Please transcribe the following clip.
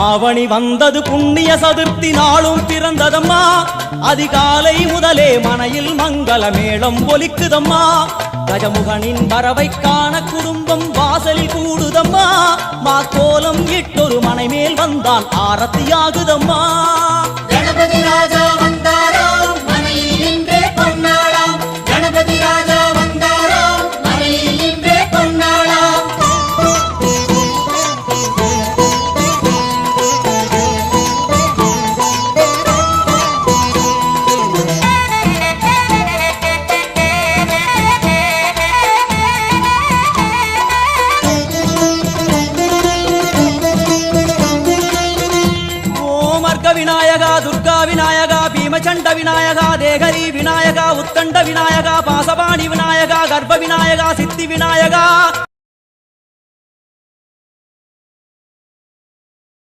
ஆவணி வந்தது புண்ணிய சதுர்த்தி நாளும் பிறந்ததம்மா அதிகாலை முதலே மனையில் மங்கள மேளம் ஒலிக்குதம்மா கஜமுகனின் வரவை காண குடும்பம் வாசலில் கூடுதம்மா மா கோலம் இட்டொரு மனை மேல் வந்தான் ஆரத்தியாகுதம்மா கணபதி ராஜா வந்தாராம் மனையில் இன்றே பொன்னாளாம் கணபதி ராஜா வந்தாராம் மனையில் இன்றே பொன்னாளாம் விநாயகா துர்கா விநாயகா பீமச்சண்ட விநாயகா தேகரி விநாயகா உத்தண்ட விநாயகா பாசபாணி விநாயகா கர்ப்ப விநாயகா சித்தி விநாயகா